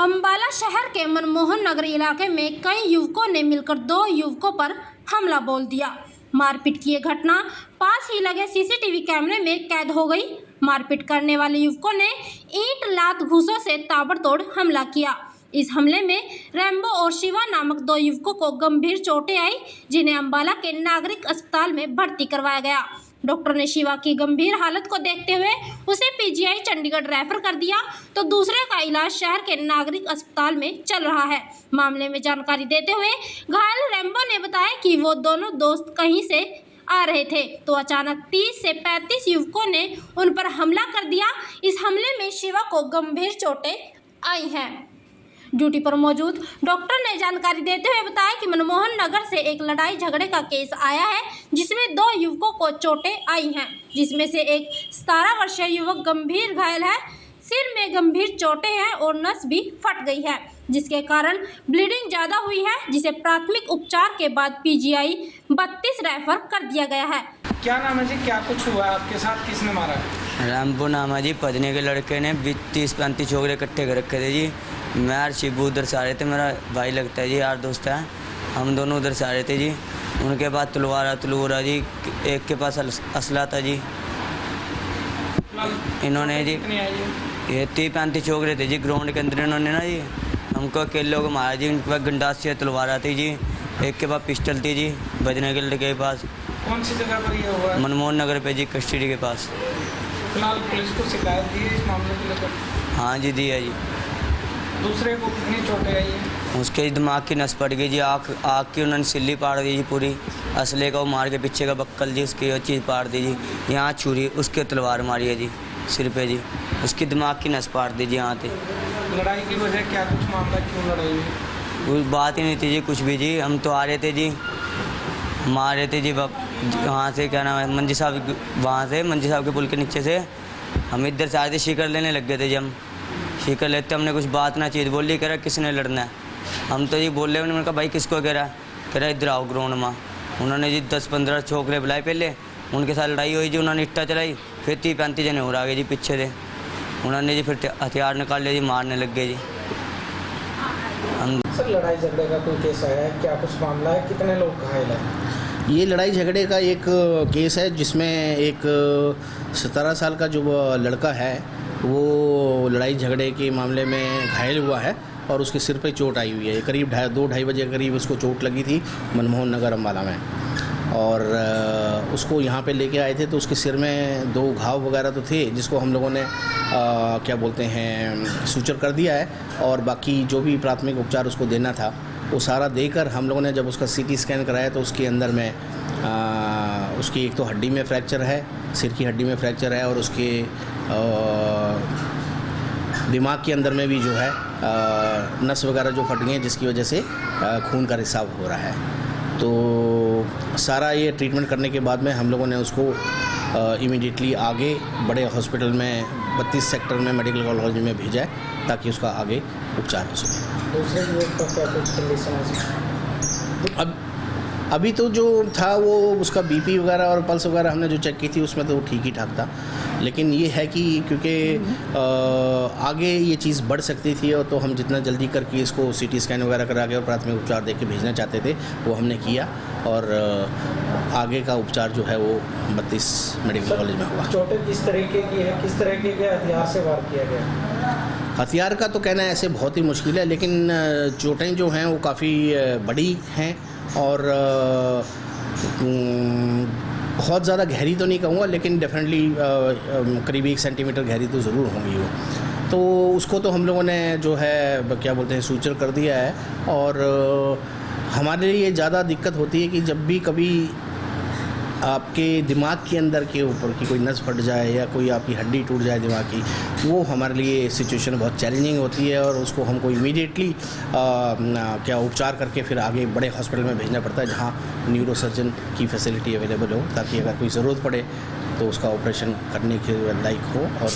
अंबाला शहर के मनमोहन नगर इलाके में कई युवकों ने मिलकर 2 युवकों पर हमला बोल दिया। मारपीट की ये घटना पास ही लगे सीसीटीवी कैमरे में कैद हो गई। मारपीट करने वाले युवकों ने ईंट लात घूंसों से ताबड़तोड़ हमला किया। इस हमले में रैम्बो और शिवा नामक 2 युवकों को गंभीर चोटें आई, जिन्हें अंबाला के नागरिक अस्पताल में भर्ती करवाया गया। डॉक्टर ने शिवा की गंभीर हालत को देखते हुए उसे पीजीआई चंडीगढ़ रेफर कर दिया, तो दूसरे का इलाज शहर के नागरिक अस्पताल में चल रहा है। मामले में जानकारी देते हुए घायल रैम्बो ने बताया कि वो दोनों दोस्त कहीं से आ रहे थे तो अचानक 30 से 35 युवकों ने उन पर हमला कर दिया। इस हमले में शिवा को गंभीर चोटें आई हैं। ड्यूटी पर मौजूद डॉक्टर ने जानकारी देते हुए बताया कि मनमोहन नगर से एक लड़ाई झगड़े का केस आया है, जिसमें 2 युवकों को चोटें आई हैं, जिसमें से एक 17 वर्षीय युवक गंभीर घायल है। सिर में गंभीर चोटें हैं और नस भी फट गई है, जिसके कारण ब्लीडिंग ज़्यादा हुई है, जिसे प्राथमिक उपचार के बाद पीजीआई 32 रेफर कर दिया गया है। क्या नाम है जी, क्या कुछ हुआ आपके साथ, किसने मारा? रैम्बो नाम है जी। पदने के लड़के ने 30-35 छोकरे इकट्ठे कर रखे थे जी। मैं और शिबू उधर से आ रहे थे, मेरा भाई लगता है जी, यार दोस्त है। हम दोनों उधर से आ रहे थे जी। उनके बाद तलवारा जी, एक के पास असला था जी। इन्होंने जी ये 30-35 छोकरे थे जी ग्राउंड के अंदर। इन्होंने ना जी हमको अकेले को मारा जी। उनके पास गंडासी तलवार थी जी, एक के पास पिस्टल थी जी। बजने के लड़के के पास। कौन सी जगह पर ये हुआ? मनमोहन नगर पे जी, कस्टडी के पास। फिलहाल पुलिस को शिकायत दी है इस मामले को लेकर? हाँ जी, दी है जी। दूसरे को कितनी चोटें आई है? उसके दिमाग की नस पड़ गई जी। आँख की उन्होंने सिल्ली पाड़ दी जी पूरी। असले का वो मार के पीछे का बक्कल जी, उसकी वो चीज़ पाड़ दी जी। यहाँ छुरी, उसके तलवार मारी है जी सिर पे जी। उसकी दिमाग की नस पाड़ दी जी यहाँ से। लड़ाई की वजह क्या कुछ मामला, क्यों लड़ाई हुई? कोई बात ही नहीं थी जी, कुछ भी जी। हम तो आ रहे थे जी, मार रहे थे जी वहाँ से, क्या नाम है, मंजी साहब, वहाँ से मंजी साहब के पुल के नीचे से हम इधर से आए थे। शिकर लेने लग गए थे जी। हम शिकर लेते हमने कुछ बात ना चीज़ बोली। कह रहा किसने लड़ना है? हम तो जी बोल रहे, उन्होंने कहा भाई किसको? कह रहा इधर आओ ग्राउंड में। उन्होंने जी 10-15 छोकरे बुलाए, पहले उनके साथ लड़ाई हुई जी। उन्होंने इट्टा चलाई, फिर 30-35 जने और आ गए जी पीछे से। उन्होंने जी फिर हथियार निकाल लिया जी, मारने लग गए जी। सर, लड़ाई झगड़े का कोई केस आया है, क्या कुछ मामला है, कितने लोग घायल हैं? ये लड़ाई झगड़े का एक केस है, जिसमें एक 17 साल का जो लड़का है वो लड़ाई झगड़े के मामले में घायल हुआ है और उसके सिर पे चोट आई हुई है। करीब 2-2:30 बजे के करीब उसको चोट लगी थी मनमोहन नगर अम्बाला में, और उसको यहाँ पे लेके आए थे तो उसके सिर में 2 घाव वगैरह तो थे, जिसको हम लोगों ने क्या बोलते हैं सूचर कर दिया है। और बाकी जो भी प्राथमिक उपचार उसको देना था वो सारा देकर हम लोगों ने जब उसका CT स्कैन कराया तो उसके अंदर में उसकी एक तो हड्डी में फ्रैक्चर है, सिर की हड्डी में फ्रैक्चर है, और उसके दिमाग के अंदर में भी जो है नस वगैरह जो फट गई हैं, जिसकी वजह से खून का रिसाव हो रहा है। तो सारा ये ट्रीटमेंट करने के बाद में हम लोगों ने उसको इमीडिएटली आगे बड़े हॉस्पिटल में 32 सेक्टर में मेडिकल कॉलेज में भेजा है, ताकि उसका आगे उपचार हो सके। दूसरे युवक का क्या कुछ कंडीशन है? अभी तो जो था वो उसका BP वगैरह और पल्स वगैरह हमने जो चेक की थी उसमें तो वो ठीक ही ठाक था, लेकिन ये है कि क्योंकि आगे ये चीज़ बढ़ सकती थी, और तो हम जितना जल्दी करके इसको CT स्कैन वगैरह करा के और प्राथमिक उपचार दे के भेजना चाहते थे वो हमने किया, और आगे का उपचार जो है वो 32 मेडिकल कॉलेज में हुआ। चोटें किस तरीके की है, किस तरीके के हथियार से वार किया गया? हथियार का तो कहना ऐसे बहुत ही मुश्किल है, लेकिन चोटें जो हैं वो काफ़ी बड़ी हैं और बहुत ज़्यादा गहरी तो नहीं कहूँगा, लेकिन डेफिनेटली करीब 1 सेंटीमीटर गहरी तो ज़रूर होंगी वो। तो उसको तो हम लोगों ने जो है क्या बोलते हैं सूचर कर दिया है। और हमारे लिए ज़्यादा दिक्कत होती है कि जब भी कभी आपके दिमाग के अंदर के ऊपर की कोई नस फट जाए या कोई आपकी हड्डी टूट जाए दिमाग की, वो हमारे लिए सिचुएशन बहुत चैलेंजिंग होती है, और उसको हमको इमीडिएटली क्या उपचार करके फिर आगे बड़े हॉस्पिटल में भेजना पड़ता है, जहाँ न्यूरोसर्जन की फैसिलिटी अवेलेबल हो, ताकि अगर कोई ज़रूरत पड़े तो उसका ऑपरेशन करने के लायक हो और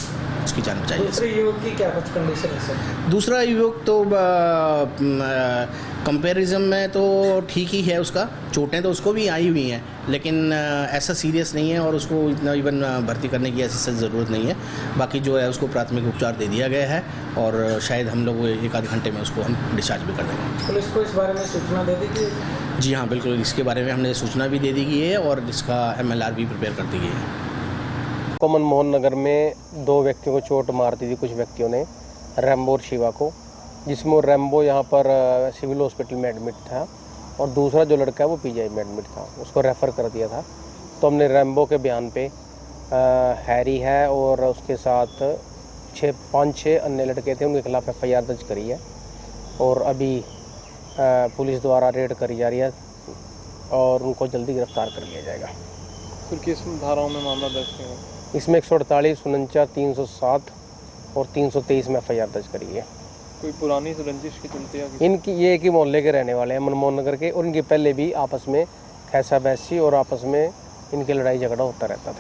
उसकी जान बचाई जा सके। दूसरे युवक की क्या कुछ कंडीशन है सर? दूसरा युवक तो कंपैरिजन में तो ठीक ही है, उसका चोटें तो उसको भी आई हुई हैं, लेकिन ऐसा सीरियस नहीं है और उसको इतना इवन भर्ती करने की ऐसी सख्त ज़रूरत नहीं है। बाकी जो है उसको प्राथमिक उपचार दे दिया गया है और शायद हम लोग एक आध घंटे में उसको हम डिस्चार्ज भी कर देंगे। पुलिस को इस बारे में सूचना दे दी कि जी हाँ, बिल्कुल, इसके बारे में हमने सूचना भी दे दी गई है और इसका MLR भी प्रिपेयर कर दी गई है। को मनमोहन नगर में 2 व्यक्तियों को चोट मार दी थी कुछ व्यक्तियों ने, रैम्बो और शिवा को, जिसमें रैम्बो यहाँ पर सिविल हॉस्पिटल में एडमिट था और दूसरा जो लड़का है वो PGI में एडमिट था, उसको रेफ़र कर दिया था। तो हमने रैम्बो के बयान पे हैरी है और उसके साथ 5-6 अन्य लड़के थे, उनके खिलाफ FIR दर्ज करी है और अभी पुलिस द्वारा रेड करी जा रही है और उनको जल्दी गिरफ्तार कर लिया जाएगा। फिर किस धाराओं में मामला दर्ज किया? इसमें 148, 49, 307 और 323 में FIR दर्ज करी है। कोई पुरानी रंजिश की चलती है? इनकी ये एक ही मोहल्ले के रहने वाले हैं, मनमोहन नगर के, और इनके पहले भी आपस में खैसा बहसी और आपस में इनके लड़ाई झगड़ा होता रहता था।